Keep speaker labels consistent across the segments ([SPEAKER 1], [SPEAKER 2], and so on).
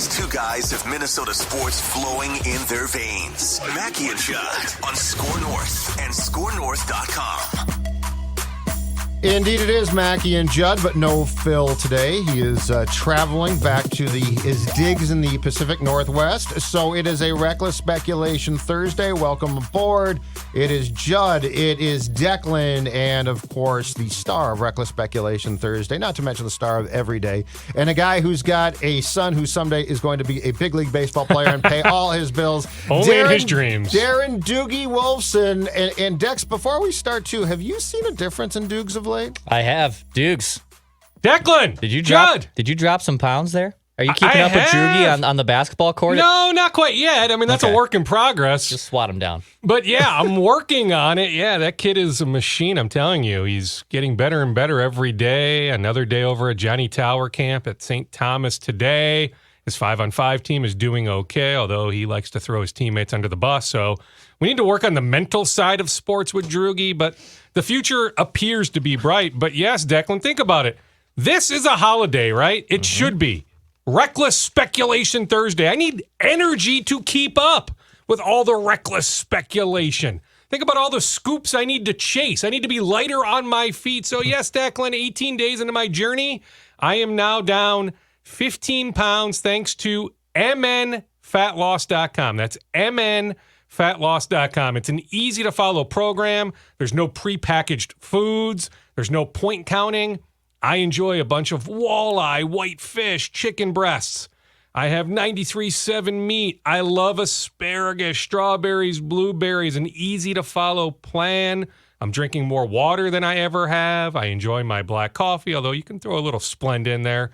[SPEAKER 1] These two guys have Minnesota sports flowing in their veins. Mackie and Judd on SKOR North and SKORNorth.com.
[SPEAKER 2] Indeed it is Mackie and Judd, but no Phil today. He is traveling back to his digs in the Pacific Northwest. So it is a Reckless Speculation Thursday. Welcome aboard. It is Judd, it is Declan, and of course the star of Reckless Speculation Thursday, not to mention the star of Every Day, and a guy who's got a son who someday is going to be a big league baseball player and pay all his bills.
[SPEAKER 3] Only in his dreams.
[SPEAKER 2] Darren Doogie Wolfson. And Dex, before we start too, have you seen a difference in Doogs of late?
[SPEAKER 4] I have. Dukes.
[SPEAKER 3] Declan!
[SPEAKER 4] Did you drop some pounds there? Are you keeping up with Doogie on the basketball court?
[SPEAKER 3] No, not quite yet. I mean, that's a work in progress.
[SPEAKER 4] Just swat him down.
[SPEAKER 3] But yeah, I'm working on it. Yeah, that kid is a machine, I'm telling you. He's getting better and better every day. Another day over at Johnny Tower Camp at St. Thomas today. His 5-on-5 team is doing okay, although he likes to throw his teammates under the bus. So we need to work on the mental side of sports with Doogie, but the future appears to be bright. But yes, Declan, think about it. This is a holiday, right? It should be. Reckless Speculation Thursday. I need energy to keep up with all the reckless speculation. Think about all the scoops I need to chase. I need to be lighter on my feet. So yes, Declan, 18 days into my journey, I am now down 15 pounds thanks to mnfatloss.com. That's mnfatloss.com. It's an easy-to-follow program. There's no prepackaged foods. There's no point counting. I enjoy a bunch of walleye, white fish, chicken breasts. I have 93.7 meat. I love asparagus, strawberries, blueberries, an easy-to-follow plan. I'm drinking more water than I ever have. I enjoy my black coffee, although you can throw a little Splenda in there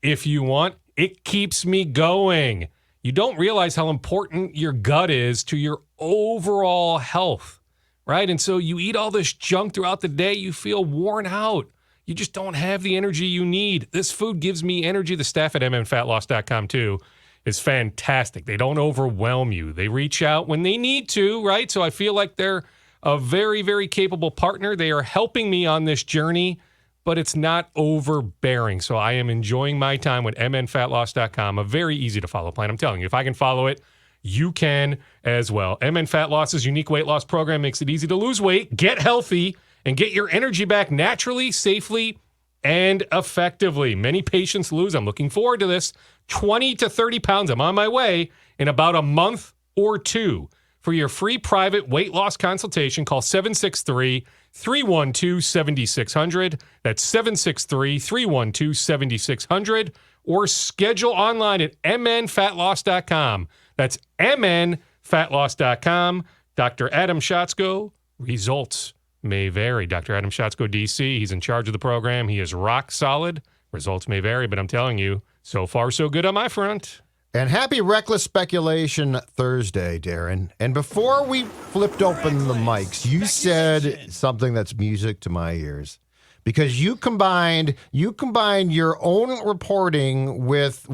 [SPEAKER 3] if you want. It keeps me going. You don't realize how important your gut is to your overall health, right? And so you eat all this junk throughout the day, you feel worn out. You just don't have the energy you need. This food gives me energy. The staff at mnfatloss.com, too, is fantastic. They don't overwhelm you. They reach out when they need to, right? So I feel like they're a very, very capable partner. They are helping me on this journey, but it's not overbearing. So I am enjoying my time with mnfatloss.com, a very easy-to-follow plan. I'm telling you, if I can follow it, you can as well. MN Fat Loss's unique weight loss program makes it easy to lose weight, get healthy, and get your energy back naturally, safely, and effectively. Many patients lose, I'm looking forward to this, 20 to 30 pounds. I'm on my way in about a month or two. For your free private weight loss consultation, call 763-312-7600. That's 763-312-7600. Or schedule online at mnfatloss.com. That's mnfatloss.com. Dr. Adam Schatzko, results may vary. Dr. Adam Schatzko, D.C., he's in charge of the program. He is rock solid. Results may vary, but I'm telling you, so far so good on my front.
[SPEAKER 2] And happy Reckless Speculation Thursday, Darren. And before we flipped open the mics, you said something that's music to my ears. Because you combined your own reporting with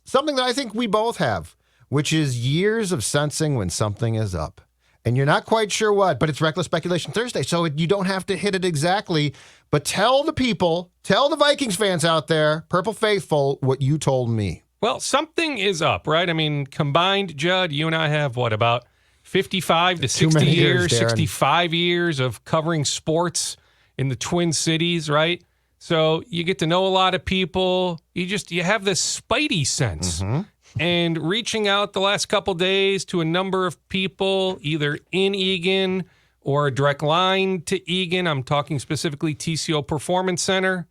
[SPEAKER 2] something that I think we both have, which is years of sensing when something is up. And you're not quite sure what, but it's Reckless Speculation Thursday, so you don't have to hit it exactly. But tell the people, tell the Vikings fans out there, Purple Faithful, what you told me.
[SPEAKER 3] Well, something is up, right? I mean, combined, Judd, you and I have, about 55 to 60 years, 65 years of covering sports in the Twin Cities, right? So you get to know a lot of people. You have this spidey sense. Mm-hmm. And reaching out the last couple days to a number of people, either in Eagan or a direct line to Eagan. I'm talking specifically TCO Performance Center.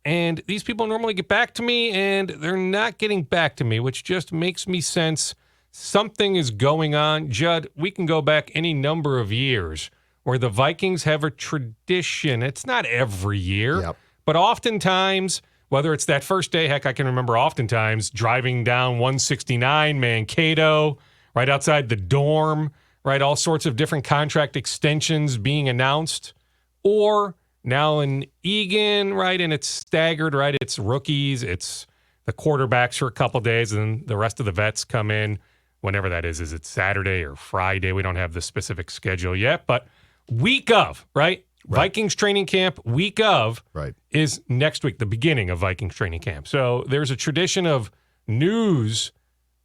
[SPEAKER 3] And these people normally get back to me, and they're not getting back to me, which just makes me sense something is going on. Judd, we can go back any number of years where the Vikings have a tradition. It's not every year, but oftentimes, whether it's that first day, heck, I can remember oftentimes driving down 169 Mankato, right outside the dorm, right? All sorts of different contract extensions being announced. Or now in Eagan, right? And it's staggered, right? It's rookies, it's the quarterbacks for a couple days, and the rest of the vets come in whenever that is. Is it Saturday or Friday? We don't have the specific schedule yet, but week of, right? Vikings training camp, week of, is next week, the beginning of Vikings training camp. So there's a tradition of news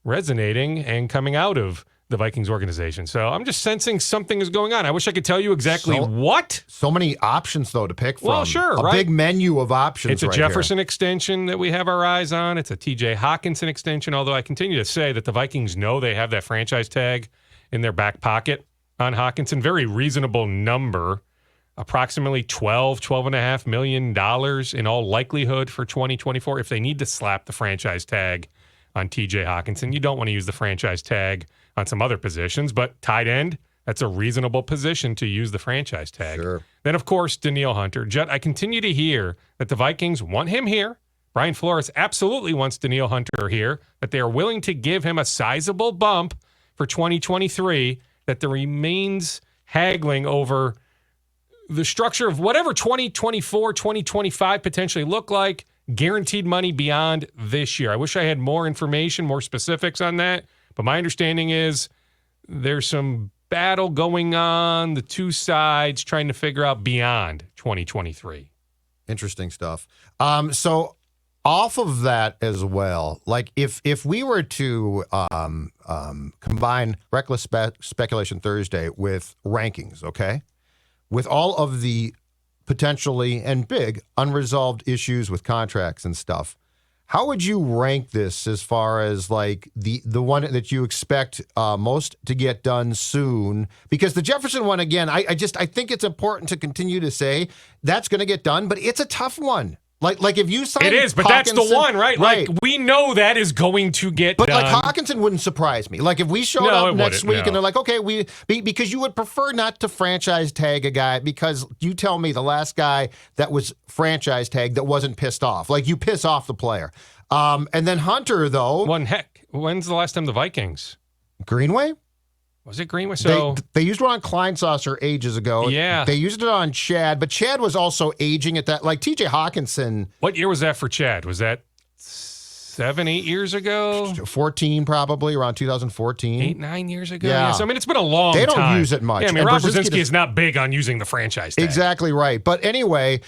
[SPEAKER 3] resonating and coming out of the Vikings organization. So I'm just sensing something is going on. I wish I could tell you exactly what.
[SPEAKER 2] So many options, though, to pick from.
[SPEAKER 3] Well, sure,
[SPEAKER 2] a
[SPEAKER 3] right?
[SPEAKER 2] big menu of options.
[SPEAKER 3] It's a Jefferson extension that we have our eyes on. It's a TJ Hawkinson extension, although I continue to say that the Vikings know they have that franchise tag in their back pocket on Hawkinson. Very reasonable number, approximately $12.5 million in all likelihood for 2024 if they need to slap the franchise tag on TJ Hawkinson. You don't want to use the franchise tag on some other positions, but tight end, that's a reasonable position to use the franchise tag.
[SPEAKER 2] Sure.
[SPEAKER 3] Then, of course, Danielle Hunter. Judd, I continue to hear that the Vikings want him here. Brian Flores absolutely wants Danielle Hunter here, that they are willing to give him a sizable bump for 2023, that there remains haggling over the structure of whatever 2024, 2025 potentially look like, guaranteed money beyond this year. I wish I had more information, more specifics on that, but my understanding is there's some battle going on, the two sides trying to figure out beyond 2023.
[SPEAKER 2] Interesting stuff. So off of that as well, like if we were to combine Reckless Speculation Thursday with rankings, okay, with all of the potentially and big unresolved issues with contracts and stuff, how would you rank this as far as like the one that you expect most to get done soon? Because the Jefferson one, again, I think it's important to continue to say that's going to get done, but it's a tough one. Like if you sign
[SPEAKER 3] it is, but
[SPEAKER 2] Hawkinson,
[SPEAKER 3] that's the one, right? Like we know that is going to get
[SPEAKER 2] but
[SPEAKER 3] done.
[SPEAKER 2] Like Hawkinson wouldn't surprise me. Like if we showed up next week and they're like, okay, because you would prefer not to franchise tag a guy because you tell me the last guy that was franchise tagged that wasn't pissed off. Like you piss off the player. And then Hunter though.
[SPEAKER 3] When's the last time the Vikings?
[SPEAKER 2] Greenway?
[SPEAKER 3] Was it Greenway? So
[SPEAKER 2] they used it on Kleinsasser ages ago.
[SPEAKER 3] Yeah.
[SPEAKER 2] They used it on Chad, but Chad was also aging at that. Like TJ Hawkinson.
[SPEAKER 3] What year was that for Chad? Was that 7-8 years ago?
[SPEAKER 2] 14 probably, around 2014.
[SPEAKER 3] 8-9 years ago?
[SPEAKER 2] Yeah.
[SPEAKER 3] So, I mean, it's been a long time.
[SPEAKER 2] They don't use it much.
[SPEAKER 3] Yeah, I mean, Rob Brzezinski is not big on using the franchise tag.
[SPEAKER 2] Exactly right. But anyway,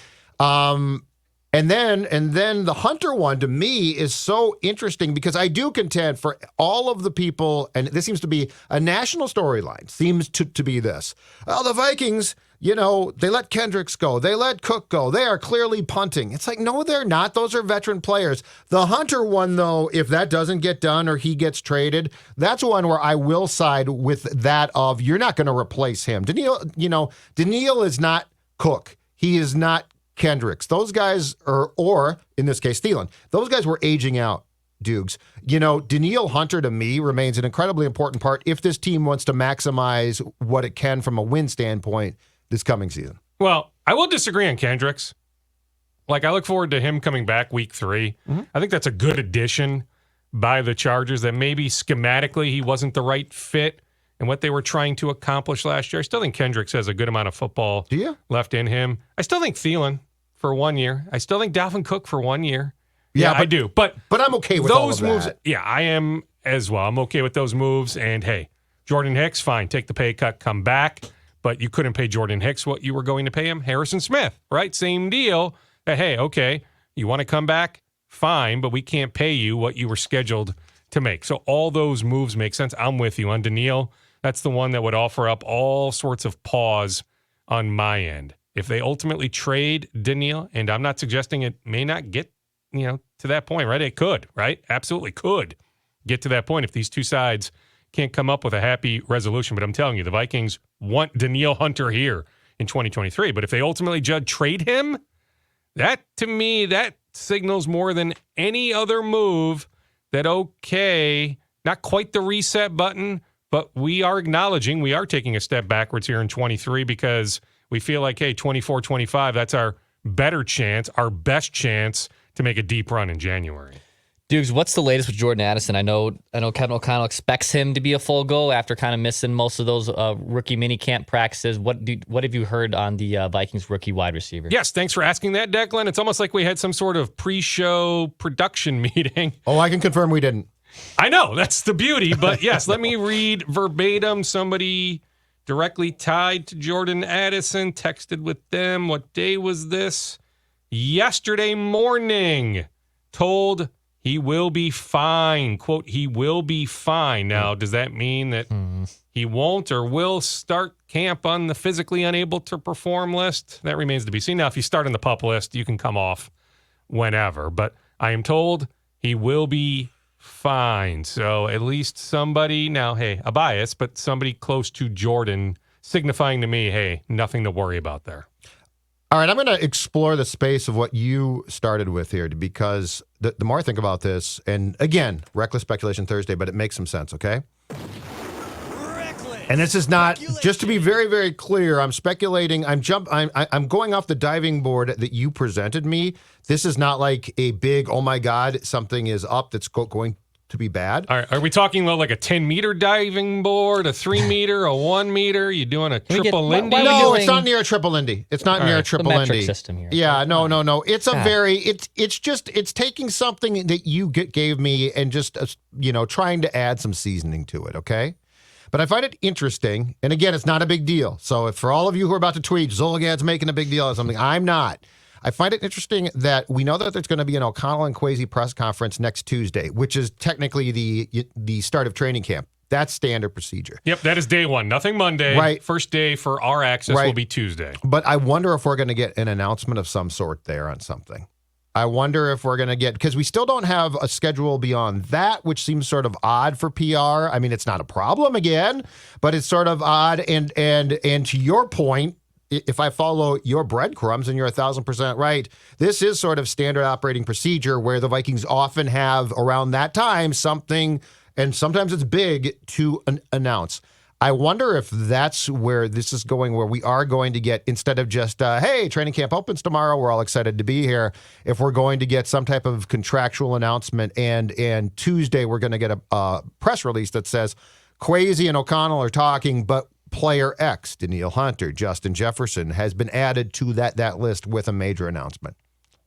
[SPEAKER 2] and then the Hunter one to me is so interesting because I do contend for all of the people, and this seems to be a national storyline, seems to be this. Oh, the Vikings, they let Kendricks go. They let Cook go. They are clearly punting. It's like, no, they're not. Those are veteran players. The Hunter one, though, if that doesn't get done or he gets traded, that's one where I will side with that of you're not going to replace him. Danielle is not Cook. He is not Kendricks. Those guys or in this case, Thielen, those guys were aging out, Dukes. Danielle Hunter to me remains an incredibly important part if this team wants to maximize what it can from a win standpoint this coming season.
[SPEAKER 3] Well, I will disagree on Kendricks. Like, I look forward to him coming back week 3. Mm-hmm. I think that's a good addition by the Chargers that maybe schematically he wasn't the right fit and what they were trying to accomplish last year. I still think Kendricks has a good amount of football left in him. I still think Thielen for 1 year. I still think Dalvin Cook for 1 year. Yeah, I do. But
[SPEAKER 2] I'm okay with
[SPEAKER 3] those
[SPEAKER 2] all of
[SPEAKER 3] moves.
[SPEAKER 2] that.
[SPEAKER 3] Yeah, I am as well. I'm okay with those moves. And hey, Jordan Hicks, fine. Take the pay cut, come back. But you couldn't pay Jordan Hicks what you were going to pay him. Harrison Smith, right? Same deal. Hey, okay, you want to come back? Fine, but we can't pay you what you were scheduled to make. So all those moves make sense. I'm with you on Danielle. That's the one that would offer up all sorts of pause on my end. If they ultimately trade Danielle, and I'm not suggesting it may not get, to that point, right? It could, right? Absolutely could get to that point if these two sides can't come up with a happy resolution. But I'm telling you, the Vikings want Danielle Hunter here in 2023. But if they ultimately trade him, that, to me, that signals more than any other move that, okay, not quite the reset button, but we are acknowledging we are taking a step backwards here in 23 because we feel like, hey, 24, 25, that's our better chance, our best chance to make a deep run in January.
[SPEAKER 4] Dukes, what's the latest with Jordan Addison? I know Kevin O'Connell expects him to be a full go after kind of missing most of those rookie mini camp practices. What have you heard on the Vikings rookie wide receiver?
[SPEAKER 3] Yes, thanks for asking that, Declan. It's almost like we had some sort of pre-show production meeting.
[SPEAKER 2] Oh, I can confirm we didn't.
[SPEAKER 3] I know, that's the beauty, but yes, let me read verbatim. Somebody directly tied to Jordan Addison texted with them. What day was this? Yesterday morning. Told He will be fine. Quote, he will be fine. Now, does that mean that he won't or will start camp on the physically unable to perform list? That remains to be seen. Now, if you start on the PUP list, you can come off whenever. But I am told he will be fine. So at least somebody, now, hey, a bias, but somebody close to Jordan signifying to me, hey, nothing to worry about there.
[SPEAKER 2] All right, I'm going to explore the space of what you started with here because the more I think about this, and again, reckless speculation Thursday, but it makes some sense, okay? And this is not, just to be very, very clear, I'm speculating, I'm going off the diving board that you presented me. This is not like a big, oh my God, something is up that's going to be bad.
[SPEAKER 3] All right, are we talking about like a 10-meter diving board, a 3-meter, a 1-meter? You doing a triple Lindy?
[SPEAKER 2] No, it's not near a triple Lindy. It's not near a triple Lindy.
[SPEAKER 4] Metric system here.
[SPEAKER 2] Yeah, no. It's a it's taking something that you gave me and just, trying to add some seasoning to it, okay? But I find it interesting, and again, it's not a big deal. So if for all of you who are about to tweet, Zolgad's making a big deal of something, I'm not. I find it interesting that we know that there's going to be an O'Connell and Kwesi press conference next Tuesday, which is technically the start of training camp. That's standard procedure.
[SPEAKER 3] Yep, that is day one. Nothing Monday.
[SPEAKER 2] Right.
[SPEAKER 3] First day for our access will be Tuesday.
[SPEAKER 2] But I wonder if we're going to get an announcement of some sort there on something. I wonder if we're going to get, because we still don't have a schedule beyond that, which seems sort of odd for PR. I mean, it's not a problem again, but it's sort of odd. And to your point, if I follow your breadcrumbs, and you're 1,000% right, this is sort of standard operating procedure where the Vikings often have around that time something, and sometimes it's big, to announce. I wonder if that's where this is going, where we are going to get, instead of just, hey, training camp opens tomorrow, we're all excited to be here, if we're going to get some type of contractual announcement, and Tuesday we're going to get a press release that says Kwesi and O'Connell are talking, but player X, Daniil Hunter, Justin Jefferson, has been added to that list with a major announcement.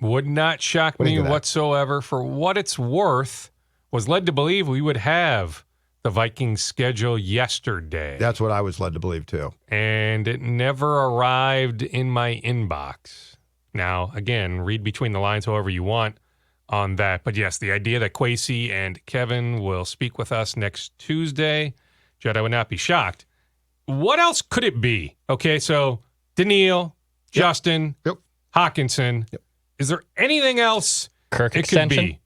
[SPEAKER 3] Would not shock me whatsoever. For what it's worth, was led to believe we would have the Vikings schedule yesterday.
[SPEAKER 2] That's what I was led to believe too.
[SPEAKER 3] And it never arrived in my inbox. Now, again, read between the lines however you want on that. But yes, the idea that Kwesi and Kevin will speak with us next Tuesday, Judd, I would not be shocked. What else could it be? Okay, so Daniil, Justin, Hawkinson. Yep. Is there anything else
[SPEAKER 4] Kirk
[SPEAKER 3] it
[SPEAKER 4] extension?
[SPEAKER 3] could be?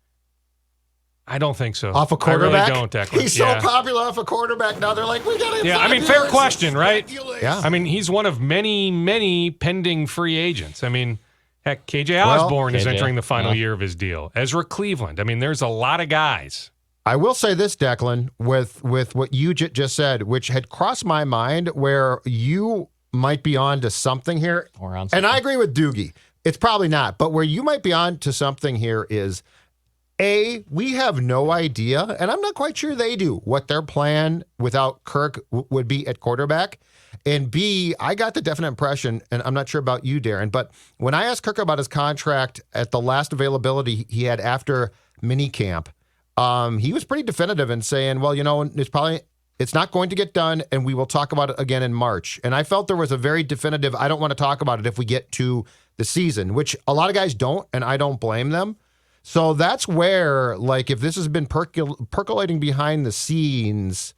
[SPEAKER 3] I don't think so.
[SPEAKER 2] Off a quarterback?
[SPEAKER 3] I really don't, Declan.
[SPEAKER 2] He's so popular off a quarterback now. They're like, we got to.
[SPEAKER 3] Yeah, I mean, fair question, right?
[SPEAKER 2] Yeah.
[SPEAKER 3] I mean, he's one of many, many pending free agents. I mean, heck, KJ Osborne is entering the final year of his deal. Ezra Cleveland. I mean, there's a lot of guys.
[SPEAKER 2] I will say this, Declan, with what you just said, which had crossed my mind, where you might be on to something here. And I agree with Doogie. It's probably not. But where you might be on to something here is, A, we have no idea, and I'm not quite sure they do, what their plan without Kirk would be at quarterback. And B, I got the definite impression, and I'm not sure about you, Darren, but when I asked Kirk about his contract at the last availability he had after minicamp, he was pretty definitive in saying, well, it's not going to get done, and we will talk about it again in March. And I felt there was a very definitive, I don't want to talk about it if we get to the season, which a lot of guys don't, and I don't blame them. So that's where, like, if this has been percolating behind the scenes,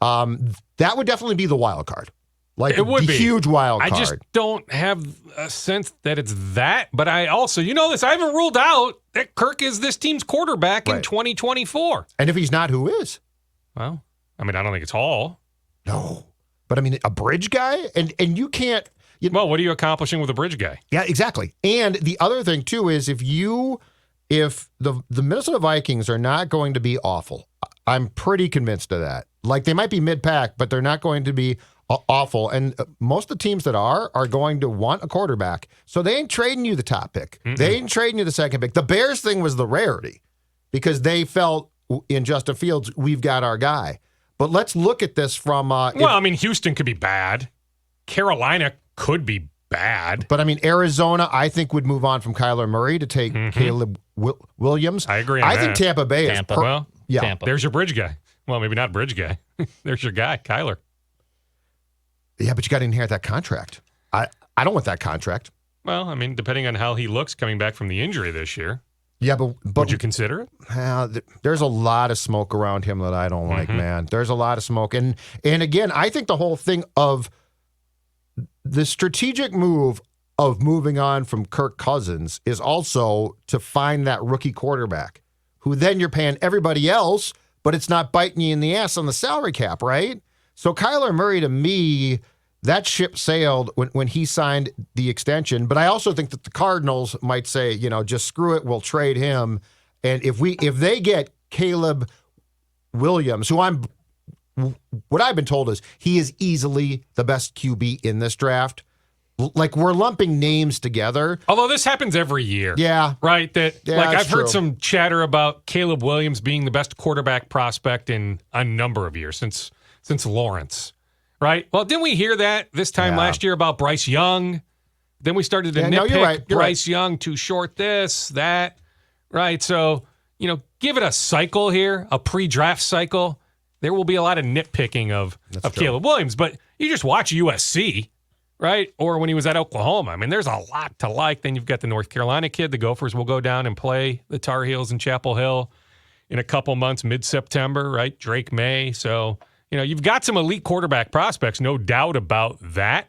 [SPEAKER 2] that would definitely be the wild card. Like,
[SPEAKER 3] it would be
[SPEAKER 2] huge wild card.
[SPEAKER 3] I just don't have a sense that it's that. But I also, I haven't ruled out that Kirk is this team's quarterback in 2024.
[SPEAKER 2] And if he's not, who is?
[SPEAKER 3] Well, I mean, I don't think it's Hall.
[SPEAKER 2] No. But I mean, a bridge guy? And you can't.
[SPEAKER 3] Well, what are you accomplishing with a bridge guy?
[SPEAKER 2] Yeah, exactly. And the other thing, too, is if the Minnesota Vikings are not going to be awful, I'm pretty convinced of that. Like, they might be mid-pack, but they're not going to be awful. And most of the teams that are going to want a quarterback. So they ain't trading you the top pick. Mm-mm. They ain't trading you the second pick. The Bears thing was the rarity because they felt in Justin Fields, we've got our guy. But let's look at this from...
[SPEAKER 3] Houston could be bad. Carolina could be bad.
[SPEAKER 2] But, Arizona, I think, would move on from Kyler Murray to take Caleb Williams.
[SPEAKER 3] I agree on
[SPEAKER 2] that. I think Tampa Bay is...
[SPEAKER 3] Tampa. There's your bridge guy. Well, maybe not bridge guy. There's your guy, Kyler.
[SPEAKER 2] Yeah, but you got to inherit that contract. I don't want that contract.
[SPEAKER 3] Well, depending on how he looks coming back from the injury this year.
[SPEAKER 2] Yeah, but
[SPEAKER 3] Would you consider it?
[SPEAKER 2] There's a lot of smoke around him that I don't like, man. There's a lot of smoke. And again, I think the whole thing of the strategic move of moving on from Kirk Cousins is also to find that rookie quarterback who then you're paying everybody else, but it's not biting you in the ass on the salary cap, right? So Kyler Murray, to me, that ship sailed when he signed the extension. But I also think that the Cardinals might say, just screw it, we'll trade him. And if they get Caleb Williams, what I've been told is he is easily the best QB in this draft. Like, we're lumping names together.
[SPEAKER 3] Although this happens every year.
[SPEAKER 2] Yeah.
[SPEAKER 3] Right? I've heard
[SPEAKER 2] true.
[SPEAKER 3] some chatter about Caleb Williams being the best quarterback prospect in a number of years since Lawrence. Right? Well, didn't we hear that this time last year about Bryce Young? Then we started to nitpick
[SPEAKER 2] you're right.
[SPEAKER 3] Bryce Young, too short this, that. Right? So, give it a cycle here, a pre-draft cycle. There will be a lot of nitpicking of Caleb Williams. But you just watch USC, right? Or when he was at Oklahoma. I mean, there's a lot to like. Then you've got the North Carolina kid. The Gophers will go down and play the Tar Heels in Chapel Hill in a couple months, mid-September, right? Drake May. So, you've got some elite quarterback prospects, no doubt about that.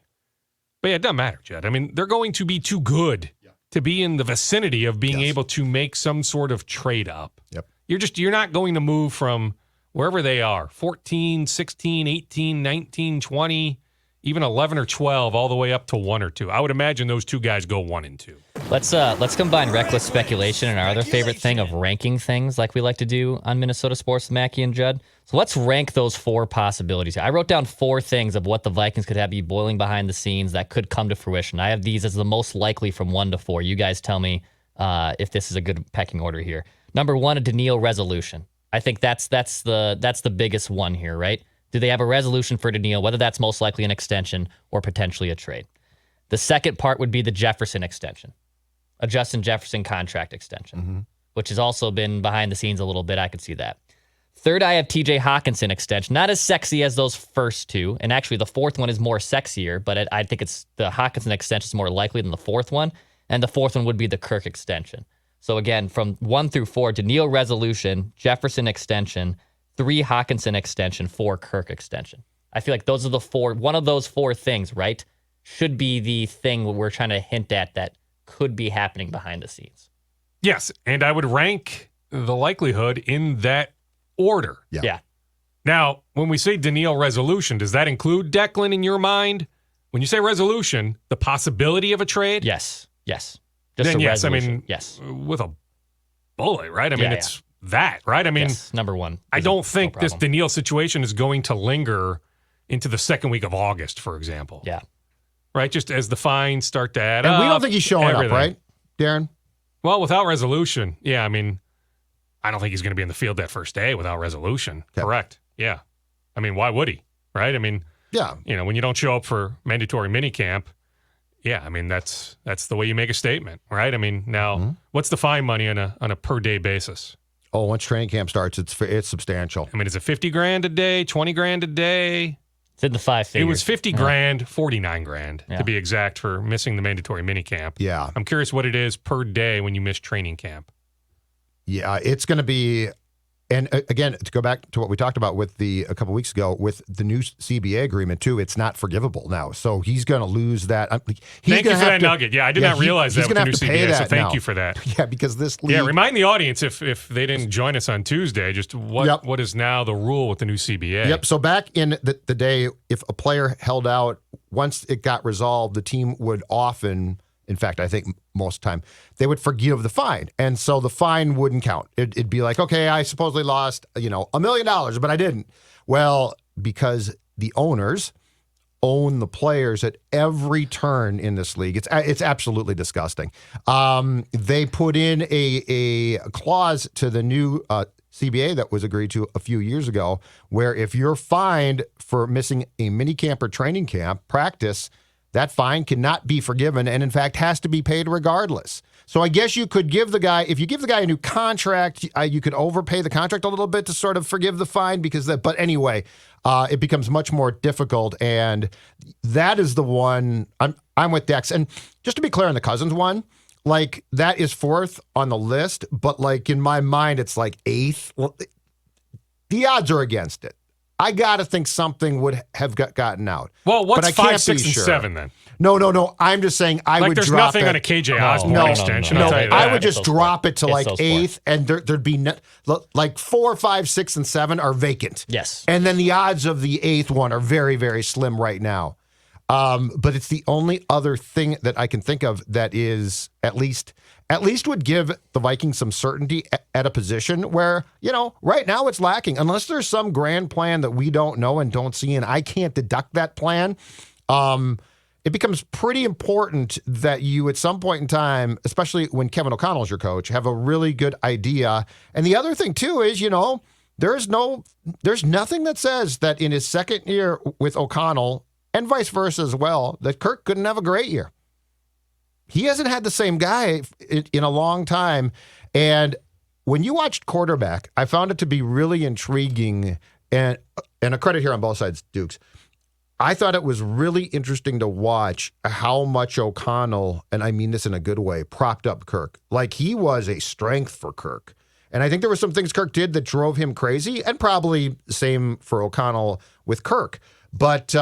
[SPEAKER 3] But yeah, it doesn't matter, Jed. I mean, they're going to be too good to be in the vicinity of being able to make some sort of trade up.
[SPEAKER 2] Yep.
[SPEAKER 3] You're not going to move from wherever they are, 14, 16, 18, 19, 20, even 11 or 12, all the way up to 1 or 2. I would imagine those two guys go 1 and 2.
[SPEAKER 4] Let's combine reckless speculation and our other favorite thing of ranking things like we like to do on Minnesota Sports with Mackie and Judd. So let's rank those 4 possibilities. I wrote down 4 things of what the Vikings could have be boiling behind the scenes that could come to fruition. I have these as the most likely from 1 to 4. You guys tell me if this is a good pecking order here. Number 1, a Daniil resolution. I think that's the biggest one here, right? Do they have a resolution for Daniil, whether that's most likely an extension or potentially a trade? The second part would be the Jefferson extension, a Justin Jefferson contract extension, which has also been behind the scenes a little bit. I could see that. Third, I have TJ Hawkinson extension. Not as sexy as those first 2. And actually, the fourth one is more sexier, but I think it's the Hawkinson extension is more likely than the fourth one. And the fourth one would be the Kirk extension. So again, from 1 through 4, Daniil resolution, Jefferson extension, 3 Hawkinson extension, 4 Kirk extension. I feel like those are the 4. One of those 4 things, right, should be the thing we're trying to hint at that could be happening behind the scenes.
[SPEAKER 3] Yes, and I would rank the likelihood in that order.
[SPEAKER 4] Yeah.
[SPEAKER 3] Now, when we say Daniil resolution, does that include Declan in your mind? When you say resolution, the possibility of a trade?
[SPEAKER 4] Yes. Just
[SPEAKER 3] then
[SPEAKER 4] a
[SPEAKER 3] yes,
[SPEAKER 4] resolution.
[SPEAKER 3] I mean,
[SPEAKER 4] yes.
[SPEAKER 3] With a bullet, right? I mean, it's that, right? I mean,
[SPEAKER 4] yes, number 1.
[SPEAKER 3] I don't think this Daniil situation is going to linger into the second week of August, for example.
[SPEAKER 4] Yeah.
[SPEAKER 3] Right? Just as the fines start to add up.
[SPEAKER 2] And we don't think he's showing up, right, Darren?
[SPEAKER 3] Well, without resolution, yeah, I mean, I don't think he's going to be in the field that first day without resolution. Okay. Correct. Yeah. I mean, why would he? Right? I mean, when you don't show up for mandatory minicamp, I mean, that's the way you make a statement, right? I mean, now, what's the fine money on a per day basis?
[SPEAKER 2] Oh, once training camp starts, it's substantial.
[SPEAKER 3] I mean, is it $50,000 a day, $20,000 a day?
[SPEAKER 4] It's in the 5 figures.
[SPEAKER 3] It was $50,000, $49,000 to be exact for missing the mandatory minicamp.
[SPEAKER 2] Yeah.
[SPEAKER 3] I'm curious what it is per day when you miss training camp.
[SPEAKER 2] Yeah, it's going to be, and again, to go back to what we talked about with a couple weeks ago with the new CBA agreement too, it's not forgivable now. So he's going to lose that.
[SPEAKER 3] Thank you for that nugget. Yeah, I did not realize that with the new CBA. So thank you for that.
[SPEAKER 2] Yeah, because this league.
[SPEAKER 3] Yeah, remind the audience if they didn't join us on Tuesday, just what is now the rule with the new CBA.
[SPEAKER 2] Yep. So back in the day, if a player held out, once it got resolved, the team would often. In fact, I think most of the time, they would forgive the fine. And so the fine wouldn't count. It'd be like, okay, I supposedly lost, $1 million, but I didn't. Well, because the owners own the players at every turn in this league. It's absolutely disgusting. They put in a clause to the new CBA that was agreed to a few years ago, where if you're fined for missing a minicamp or training camp practice, that fine cannot be forgiven and, in fact, has to be paid regardless. So I guess you could give the guy, if you give the guy a new contract, you could overpay the contract a little bit to sort of forgive the fine but anyway, it becomes much more difficult. And that is the one I'm with Dex. And just to be clear on the Cousins one, like that is fourth on the list, but like in my mind, it's like eighth. Well, the odds are against it. I got to think something would have gotten out.
[SPEAKER 3] Well, what's
[SPEAKER 2] but I
[SPEAKER 3] 5,
[SPEAKER 2] can't
[SPEAKER 3] 6,
[SPEAKER 2] be
[SPEAKER 3] and
[SPEAKER 2] sure.
[SPEAKER 3] 7 then?
[SPEAKER 2] No. I'm just saying I would
[SPEAKER 3] there's
[SPEAKER 2] drop
[SPEAKER 3] nothing
[SPEAKER 2] it.
[SPEAKER 3] on a KJ Osborne extension.
[SPEAKER 2] No,
[SPEAKER 3] I'll tell you that.
[SPEAKER 2] I would just
[SPEAKER 4] It's so
[SPEAKER 2] drop
[SPEAKER 4] sport.
[SPEAKER 2] it to
[SPEAKER 4] It's
[SPEAKER 2] like
[SPEAKER 4] so sport.
[SPEAKER 2] eighth, and there'd be like 4, 5, 6, and 7 are vacant.
[SPEAKER 4] Yes.
[SPEAKER 2] And then the odds of the eighth one are very, very slim right now. But it's the only other thing that I can think of that is at least would give the Vikings some certainty at a position where, right now it's lacking. Unless there's some grand plan that we don't know and don't see, and I can't deduct that plan, it becomes pretty important that you at some point in time, especially when Kevin O'Connell is your coach, have a really good idea. And the other thing too is, there's nothing that says that in his second year with O'Connell and vice versa as well, that Kirk couldn't have a great year. He hasn't had the same guy in a long time. And when you watched quarterback, I found it to be really intriguing, and a credit here on both sides, Dukes. I thought it was really interesting to watch how much O'Connell, and I mean this in a good way, propped up Kirk. Like he was a strength for Kirk. And I think there were some things Kirk did that drove him crazy, and probably the same for O'Connell with Kirk. But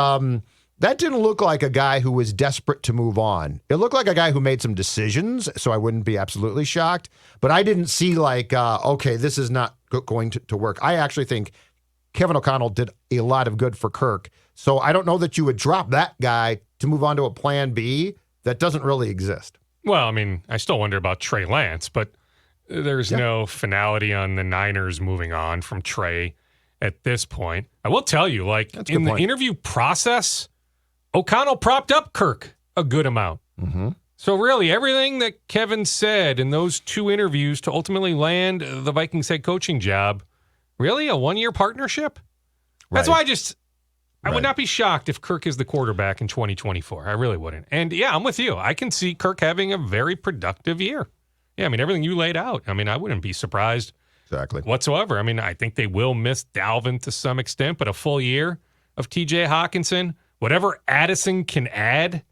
[SPEAKER 2] that didn't look like a guy who was desperate to move on. It looked like a guy who made some decisions, so I wouldn't be absolutely shocked. But I didn't see like, okay, this is not going to work. I actually think Kevin O'Connell did a lot of good for Kirk. So I don't know that you would drop that guy to move on to a plan B that doesn't really exist.
[SPEAKER 3] Well, I mean, I still wonder about Trey Lance, but there's no finality on the Niners moving on from Trey at this point. I will tell you, like in the interview process, O'Connell propped up Kirk a good amount.
[SPEAKER 2] Mm-hmm.
[SPEAKER 3] So really, everything that Kevin said in those 2 interviews to ultimately land the Vikings head coaching job, really a 1-year partnership? That's why I would not be shocked if Kirk is the quarterback in 2024. I really wouldn't. And yeah, I'm with you. I can see Kirk having a very productive year. Yeah, I mean, everything you laid out. I mean, I wouldn't be surprised whatsoever. I mean, I think they will miss Dalvin to some extent, but a full year of TJ Hawkinson, whatever Addison can add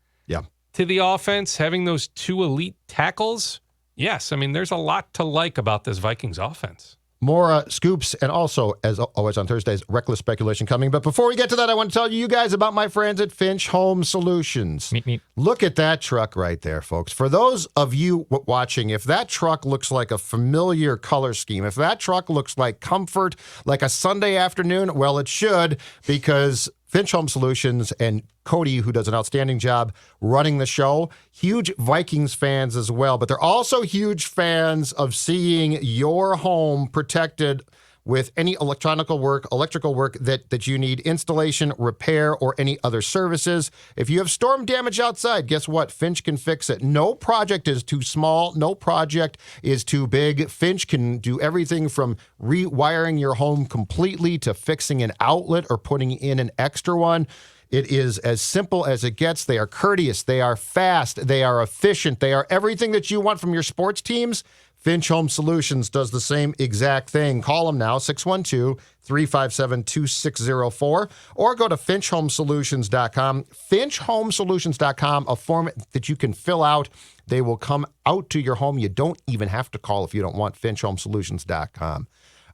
[SPEAKER 3] to the offense, having those 2 elite tackles, yes, I mean, there's a lot to like about this Vikings offense.
[SPEAKER 2] More scoops and also, as always on Thursdays, reckless speculation coming. But before we get to that, I want to tell you guys about my friends at Finch Home Solutions.
[SPEAKER 4] Meep.
[SPEAKER 2] Look at that truck right there, folks. For those of you watching, if that truck looks like a familiar color scheme, if that truck looks like comfort, like a Sunday afternoon, well, it should, because Finch Home Solutions and Cody, who does an outstanding job running the show, huge Vikings fans as well, but they're also huge fans of seeing your home protected with any electrical work that you need, installation, repair, or any other services. If you have storm damage outside, guess what? Finch can fix it. No project is too small. No project is too big. Finch can do everything from rewiring your home completely to fixing an outlet or putting in an extra one. It is as simple as it gets. They are courteous. They are fast. They are efficient. They are everything that you want from your sports teams. Finch Home Solutions does the same exact thing. Call them now, 612-357-2604, or go to finchhomesolutions.com. Finchhomesolutions.com, a form that you can fill out. They will come out to your home. You don't even have to call if you don't want. Finchhomesolutions.com.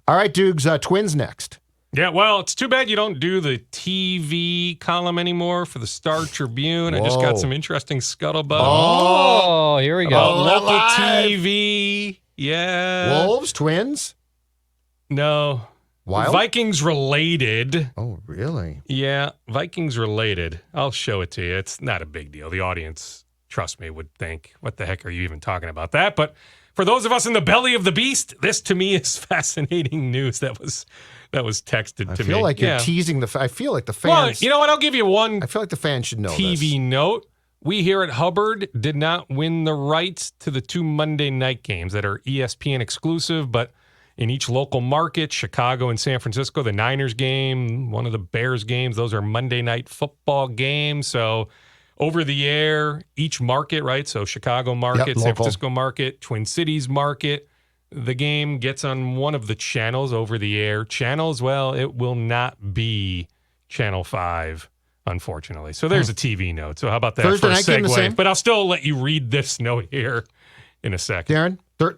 [SPEAKER 2] All right, Dukes, Twins next.
[SPEAKER 3] Yeah, well, it's too bad you don't do the TV column anymore for the Star Tribune. I just got some interesting scuttlebutt.
[SPEAKER 4] Oh, here we go.
[SPEAKER 3] Local TV. Yeah.
[SPEAKER 2] Wolves, Twins?
[SPEAKER 3] No.
[SPEAKER 2] Wild?
[SPEAKER 3] Vikings related.
[SPEAKER 2] Oh, really?
[SPEAKER 3] Yeah, Vikings related. I'll show it to you. It's not a big deal. The audience, trust me, would think, what the heck are you even talking about that? But for those of us in the belly of the beast, this to me is fascinating news that was texted to me.
[SPEAKER 2] I feel like you're teasing I feel like the fans.
[SPEAKER 3] Well, you know what? I'll give you one.
[SPEAKER 2] I feel like the fans should know
[SPEAKER 3] TV
[SPEAKER 2] this.
[SPEAKER 3] note. We here at Hubbard did not win the rights to the 2 Monday night games that are ESPN exclusive, but in each local market, Chicago and San Francisco, the Niners game, one of the Bears games, those are Monday night football games. So over the air, each market, right? So Chicago market, San Francisco market, Twin Cities market. The game gets on one of the channels over the air. Channels, well, it will not be Channel 5, unfortunately. So there's a TV note. So how about that
[SPEAKER 2] Thursday
[SPEAKER 3] for a
[SPEAKER 2] night game the
[SPEAKER 3] segue?
[SPEAKER 2] same?
[SPEAKER 3] But I'll still let you read this note here in a second.
[SPEAKER 2] Darren,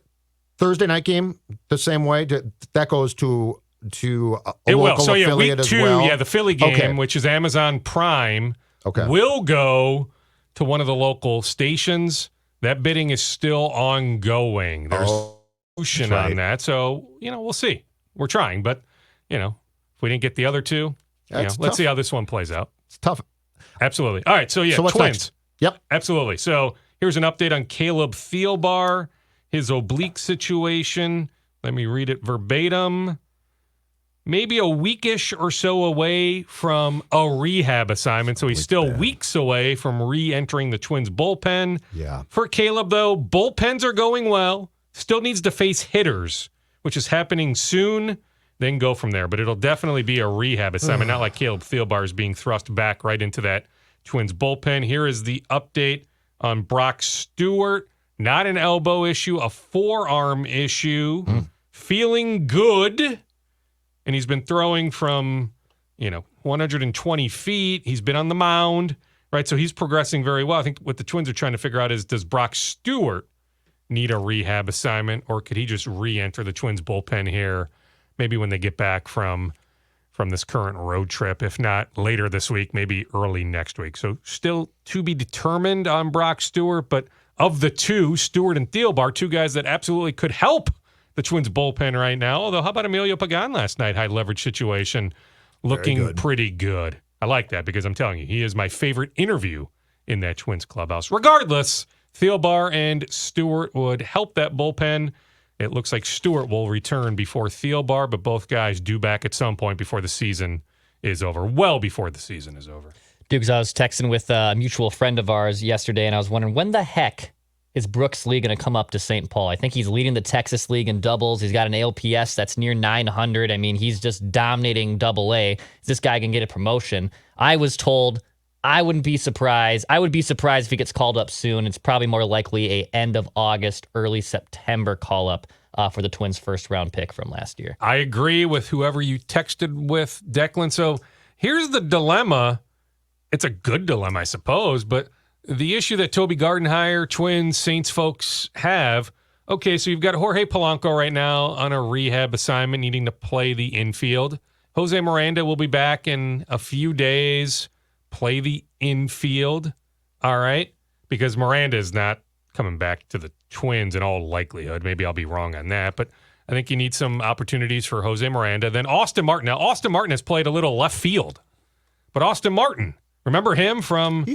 [SPEAKER 2] Thursday night game the same way. That goes to a
[SPEAKER 3] It will.
[SPEAKER 2] local
[SPEAKER 3] So
[SPEAKER 2] affiliate
[SPEAKER 3] week
[SPEAKER 2] as
[SPEAKER 3] 2,
[SPEAKER 2] well.
[SPEAKER 3] the Philly game,
[SPEAKER 2] Okay.
[SPEAKER 3] which is Amazon Prime,
[SPEAKER 2] Okay.
[SPEAKER 3] will go to one of the local stations. That bidding is still ongoing. There's motion on that. So, we'll see. We're trying, but, if we didn't get the other two, let's see how this one plays out.
[SPEAKER 2] It's tough.
[SPEAKER 3] Absolutely. All right. So,
[SPEAKER 2] So what's
[SPEAKER 3] Twins.
[SPEAKER 2] next? Yep.
[SPEAKER 3] Absolutely. So here's an update on Caleb Thielbar, his oblique situation. Let me read it verbatim. Maybe a weekish or so away from a rehab assignment. So he's still weeks away from re-entering the Twins bullpen.
[SPEAKER 2] Yeah.
[SPEAKER 3] For Caleb, though, bullpens are going well. Still needs to face hitters, which is happening soon. Then go from there. But it'll definitely be a rehab assignment, not like Caleb Thielbar is being thrust back right into that Twins bullpen. Here is the update on Brock Stewart. Not an elbow issue, a forearm issue. Feeling good. And he's been throwing from, 120 feet. He's been on the mound, right? So he's progressing very well. I think what the Twins are trying to figure out is, does Brock Stewart need a rehab assignment, or could he just re-enter the Twins bullpen here, maybe when they get back from this current road trip? If not later this week, maybe early next week. So still to be determined on Brock Stewart, but of the two, Stewart and Thielbar, two guys that absolutely could help the Twins bullpen right now. Although, how about Emilio Pagan last night? High leverage situation, looking pretty good. I like that because I'm telling you, he is my favorite interview in that Twins clubhouse. Regardless, Thielbar and Stewart would help that bullpen. It looks like Stewart will return before Thielbar, but both guys due back at some point before the season is over. Well before the season is over.
[SPEAKER 4] Dukes, I was texting with a mutual friend of ours yesterday, and I was wondering, when the heck is Brooks Lee going to come up to St. Paul? I think he's leading the Texas League in doubles. He's got an ALPS that's near 900. I mean, he's just dominating Double-A. This guy can get a promotion. I was told I wouldn't be surprised. I would be surprised if he gets called up soon. It's probably more likely a end of August, early September call-up for the Twins' first-round pick from last year.
[SPEAKER 3] I agree with whoever you texted with, Declan. So here's the dilemma. It's a good dilemma, I suppose, but the issue that Toby Gardenhire, Twins, Saints folks have, okay, so you've got Jorge Polanco right now on a rehab assignment needing to play the infield. Jose Miranda will be back in a few days, play the infield, all right, because Miranda is not coming back to the Twins in all likelihood. Maybe I'll be wrong on that, but I think you need some opportunities for Jose Miranda. Then Austin Martin. Now, Austin Martin has played a little left field, but Austin Martin, remember him from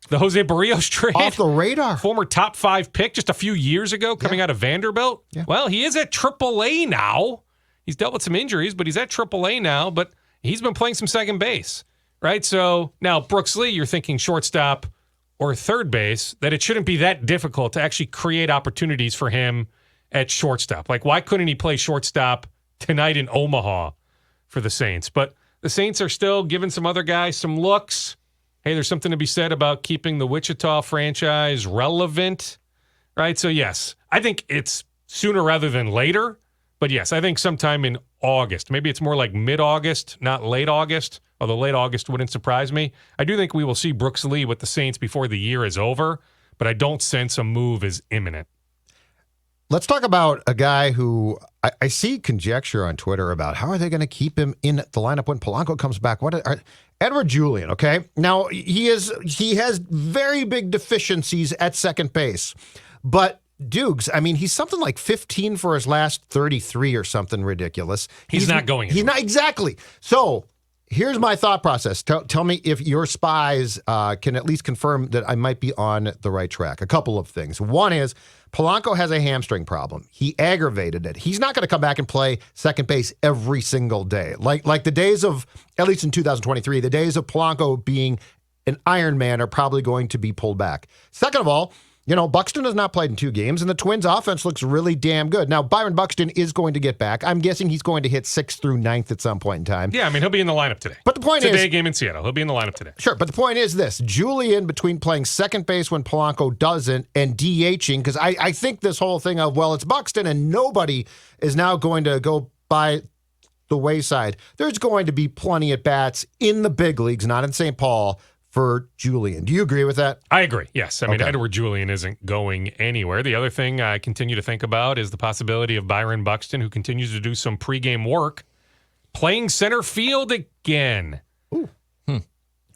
[SPEAKER 3] the Jose Barrios trade?
[SPEAKER 2] Off the radar.
[SPEAKER 3] Former top 5 pick just a few years ago coming out of Vanderbilt.
[SPEAKER 2] Yeah.
[SPEAKER 3] Well, he is at AAA now. He's dealt with some injuries, but he's at AAA now, but he's been playing some second base, right? So now Brooks Lee, you're thinking shortstop or third base, that it shouldn't be that difficult to actually create opportunities for him at shortstop. Like, why couldn't he play shortstop tonight in Omaha for the Saints? But the Saints are still giving some other guys some looks. Hey, there's something to be said about keeping the Wichita franchise relevant, right? So, yes, I think it's sooner rather than later. But, yes, I think sometime in August. Maybe it's more like mid-August, not late August, although late August wouldn't surprise me. I do think we will see Brooks Lee with the Saints before the year is over, but I don't sense a move is imminent.
[SPEAKER 2] Let's talk about a guy who I see conjecture on Twitter about how are they going to keep him in the lineup when Polanco comes back. Edward Julian, okay? Now, he has very big deficiencies at second base, but Dukes, I mean, he's something like 15 for his last 33 or something ridiculous.
[SPEAKER 3] He's not going anywhere.
[SPEAKER 2] He's not, exactly. So here's my thought process. Tell me if your spies can at least confirm that I might be on the right track. A couple of things. One is Polanco has a hamstring problem. He aggravated it. He's not going to come back and play second base every single day. Like the days of, at least in 2023, the days of Polanco being an Iron Man are probably going to be pulled back. Second of all, Buxton has not played in 2 games, and the Twins' offense looks really damn good. Now, Byron Buxton is going to get back. I'm guessing he's going to hit 6th through 9th at some point in time.
[SPEAKER 3] Yeah, I mean, he'll be in the lineup today.
[SPEAKER 2] But the point is,
[SPEAKER 3] it's a day game in Seattle. He'll be in the lineup today.
[SPEAKER 2] Sure, but the point is this. Julian, between playing second base when Polanco doesn't and DHing, because I think this whole thing of, well, it's Buxton and nobody is now going to go by the wayside. There's going to be plenty at bats in the big leagues, not in St. Paul, for Julian. Do you agree with that?
[SPEAKER 3] I agree. Yes. I mean,
[SPEAKER 2] Okay.
[SPEAKER 3] Edward Julian isn't going anywhere. The other thing I continue to think about is the possibility of Byron Buxton, who continues to do some pregame work, playing center field again.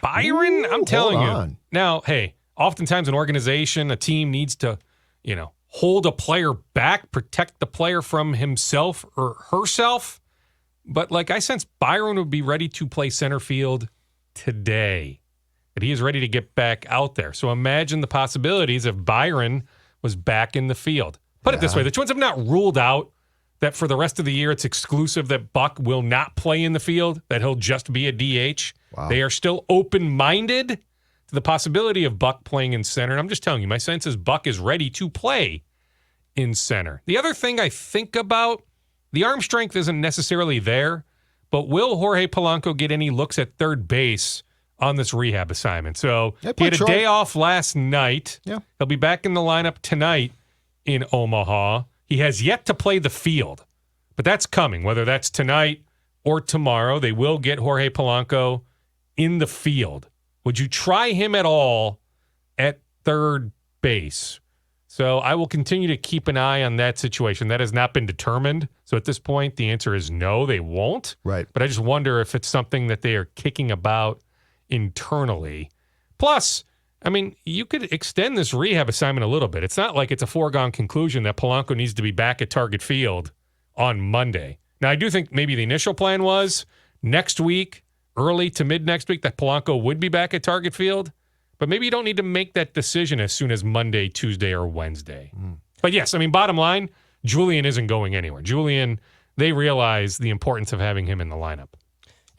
[SPEAKER 3] Byron, I'm telling you.
[SPEAKER 2] on.
[SPEAKER 3] Now, hey, oftentimes an organization, a team needs to, hold a player back, protect the player from himself or herself. But like I sense Byron would be ready to play center field today. That he is ready to get back out there. So imagine the possibilities if Byron was back in the field. Put it this way, the Twins have not ruled out that for the rest of the year it's exclusive that Buck will not play in the field, that he'll just be a DH.
[SPEAKER 2] Wow.
[SPEAKER 3] They are still open-minded to the possibility of Buck playing in center. And I'm just telling you, my sense is Buck is ready to play in center. The other thing I think about, the arm strength isn't necessarily there, but will Jorge Polanco get any looks at third base on this rehab assignment? So
[SPEAKER 2] Yeah,
[SPEAKER 3] he had a
[SPEAKER 2] sure.
[SPEAKER 3] day off last night.
[SPEAKER 2] Yeah.
[SPEAKER 3] He'll be back in the lineup tonight in Omaha. He has yet to play the field, but that's coming, whether that's tonight or tomorrow. They will get Jorge Polanco in the field. Would you try him at all at third base? So I will continue to keep an eye on that situation. That has not been determined. So at this point, the answer is no, they won't.
[SPEAKER 2] Right.
[SPEAKER 3] But I just wonder if it's something that they are kicking about internally. Plus, I mean, you could extend this rehab assignment a little bit. It's not like it's a foregone conclusion that Polanco needs to be back at Target Field on Monday. Now, I do think maybe the initial plan was next week, early to mid next week, that Polanco would be back at Target Field. But maybe you don't need to make that decision as soon as Monday, Tuesday, or Wednesday. But yes, I mean, bottom line, Julian isn't going anywhere. Julian, they realize the importance of having him in the lineup.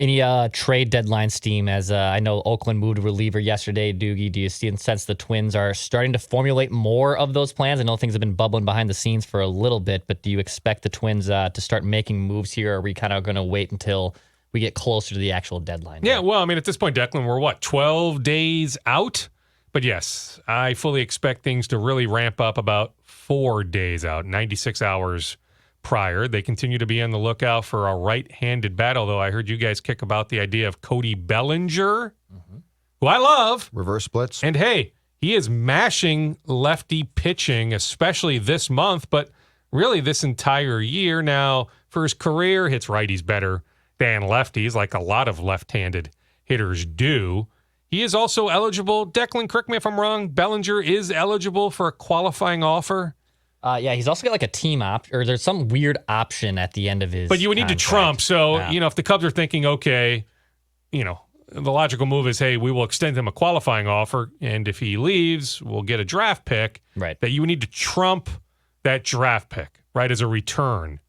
[SPEAKER 4] Any trade deadline steam? As I know Oakland moved a reliever yesterday, Doogie. Do you see and sense the Twins are starting to formulate more of those plans? I know things have been bubbling behind the scenes for a little bit, but do you expect the Twins to start making moves here, or are we kind of going to wait until we get closer to the actual deadline?
[SPEAKER 3] Yeah, well, I mean, at this point, Declan, we're 12 days out? But yes, I fully expect things to really ramp up about 4 days out, 96 hours prior. They continue to be on the lookout for a right-handed bat, although I heard you guys kick about the idea of Cody Bellinger, who I love.
[SPEAKER 2] Reverse splits.
[SPEAKER 3] And hey, he is mashing lefty pitching, especially this month, but really this entire year. Now, for his career, hits righties better than lefties, like a lot of left-handed hitters do. He is also eligible. Declan, correct me if I'm wrong, Bellinger is eligible for a qualifying offer.
[SPEAKER 4] Yeah, he's also got like a team or there's some weird option at the end of his.
[SPEAKER 3] But you would need to
[SPEAKER 4] contract.
[SPEAKER 3] trump. So,
[SPEAKER 4] Yeah.
[SPEAKER 3] if the Cubs are thinking, okay, the logical move is, hey, we will extend him a qualifying offer, and if he leaves, we'll get a draft pick.
[SPEAKER 4] Right.
[SPEAKER 3] That you would need to trump that draft pick, right, as a return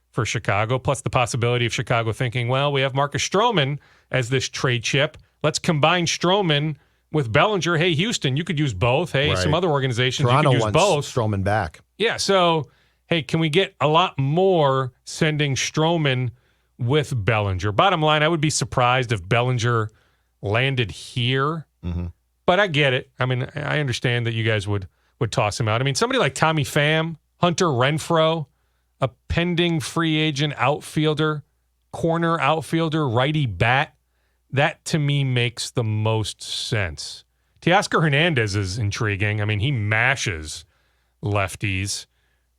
[SPEAKER 3] for Chicago, plus the possibility of Chicago thinking, well, we have Marcus Stroman as this trade chip. Let's combine Stroman with Bellinger. Hey, Houston, you could use both. Hey,
[SPEAKER 2] Right.
[SPEAKER 3] some other organizations,
[SPEAKER 2] Toronto
[SPEAKER 3] you could use
[SPEAKER 2] wants
[SPEAKER 3] both.
[SPEAKER 2] Stroman back.
[SPEAKER 3] Yeah, so, hey, can we get a lot more sending Stroman with Bellinger? Bottom line, I would be surprised if Bellinger landed here.
[SPEAKER 2] Mm-hmm.
[SPEAKER 3] But I get it. I mean, I understand that you guys would toss him out. I mean, somebody like Tommy Pham, Hunter Renfroe, a pending free agent outfielder, corner outfielder, righty bat, that to me makes the most sense. Teoscar Hernandez is intriguing. I mean, he mashes lefties,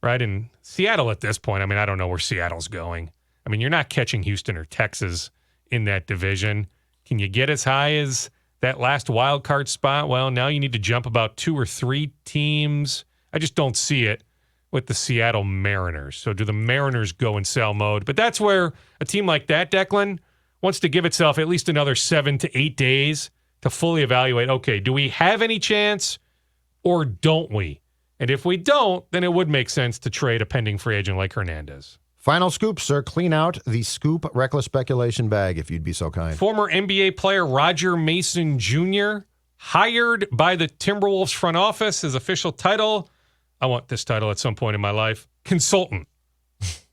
[SPEAKER 3] right? In Seattle at this point, I mean, I don't know where Seattle's going. I mean, you're not catching Houston or Texas in that division. Can you get as high as that last wild card spot? Well, now you need to jump about 2 or 3 teams. I just don't see it with the Seattle Mariners. So do the Mariners go in sell mode? But that's where a team like that, Declan, wants to give itself at least another 7 to 8 days to fully evaluate, okay, do we have any chance or don't we? And if we don't, then it would make sense to trade a pending free agent like Hernandez.
[SPEAKER 2] Final scoop, sir. Clean out the scoop reckless speculation bag, if you'd be so kind.
[SPEAKER 3] Former NBA player Roger Mason Jr. hired by the Timberwolves front office. His official title, I want this title at some point in my life, consultant.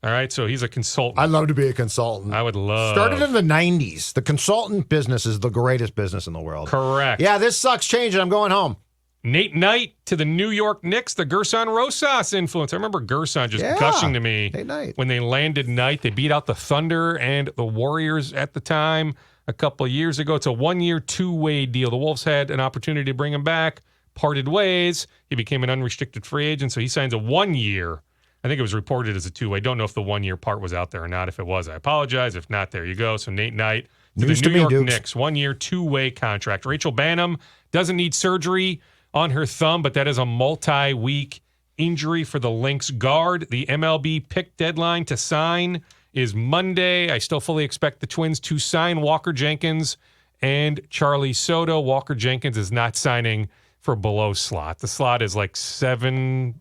[SPEAKER 3] All right, so he's a consultant.
[SPEAKER 2] I'd love to be a consultant.
[SPEAKER 3] I would love.
[SPEAKER 2] Started in the 90s. The consultant business is the greatest business in the world.
[SPEAKER 3] Correct.
[SPEAKER 2] Yeah, this sucks. Change it. I'm going home.
[SPEAKER 3] Nate Knight to the New York Knicks, the Gerson Rosas influence. I remember Gerson just
[SPEAKER 2] Yeah.
[SPEAKER 3] gushing to me
[SPEAKER 2] Nate Knight.
[SPEAKER 3] when they landed Knight. They beat out the Thunder and the Warriors at the time. a couple of years ago. It's a 1-year, two-way deal. The Wolves had an opportunity to bring him back, parted ways. He became an unrestricted free agent, so he signs a 1-year. I think it was reported as a two-way. Don't know if the 1-year part was out there or not. If it was, I apologize. If not, there you go. So Nate Knight to the New York Knicks, 1-year, two-way contract. Rachel Banham doesn't need surgery on her thumb, but that is a multi-week injury for the Lynx guard. The MLB pick deadline to sign is Monday. I still fully expect the Twins to sign Walker Jenkins and Charlie Soto. Walker Jenkins is not signing for below slot. The slot is like 7.1,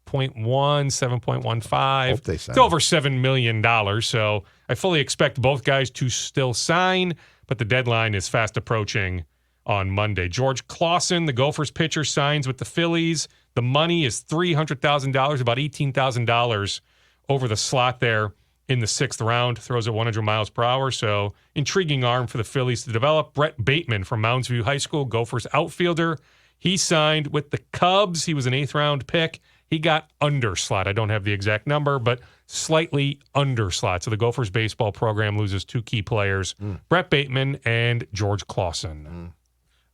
[SPEAKER 3] 7.15. It's over $7 million. So I fully expect both guys to still sign, but the deadline is fast approaching on Monday. George Clausen, the Gophers pitcher, signs with the Phillies. The money is $300,000, about $18,000 over the slot there in the 6th round. Throws at 100 miles per hour, so intriguing arm for the Phillies to develop. Brett Bateman from Mounds View High School, Gophers outfielder. He signed with the Cubs. He was an 8th round pick. He got under slot. I don't have the exact number, but slightly under slot. So the Gophers baseball program loses 2 key players, Brett Bateman and George Clausen.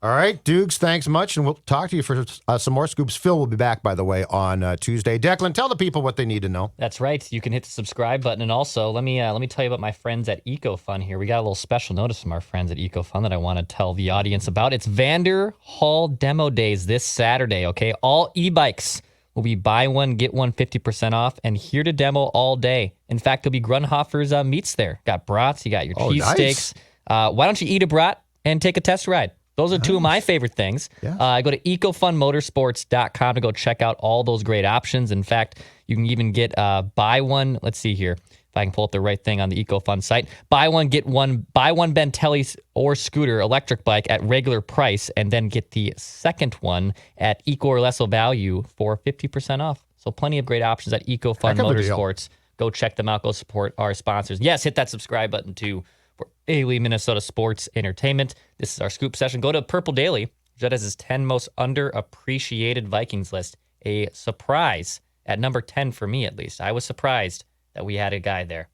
[SPEAKER 2] All right, Dukes, thanks much, and we'll talk to you for some more scoops. Phil will be back, by the way, on Tuesday. Declan, tell the people what they need to know.
[SPEAKER 4] That's right. You can hit the subscribe button, and also let me tell you about my friends at EcoFun here. We got a little special notice from our friends at EcoFun that I want to tell the audience about. It's Vander Hall Demo Days this Saturday. Okay, all e-bikes will be buy one get one 50% off, and here to demo all day. In fact, there'll be Grunhofer's meats there. Got brats, you got your cheese steaks. Why don't you eat a brat and take a test ride? Those are 2 of my favorite things. Yeah. Go to ecofunmotorsports.com to go check out all those great options. In fact, you can even get buy one. Let's see here if I can pull up the right thing on the EcoFun site. Buy one, get one. Buy one Bentelli or scooter electric bike at regular price, and then get the second one at equal or lesser value for 50% off. So plenty of great options at EcoFun Motorsports. Go check them out. Go support our sponsors. Yes, hit that subscribe button too. For daily Minnesota sports entertainment. This is our scoop session. Go to Purple Daily. Judd has his 10 most underappreciated Vikings list. A surprise at number 10 for me, at least. I was surprised that we had a guy there.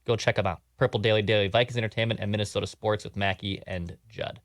[SPEAKER 4] Go check him out. Purple Daily, Daily Vikings Entertainment and Minnesota Sports with Mackey and Judd.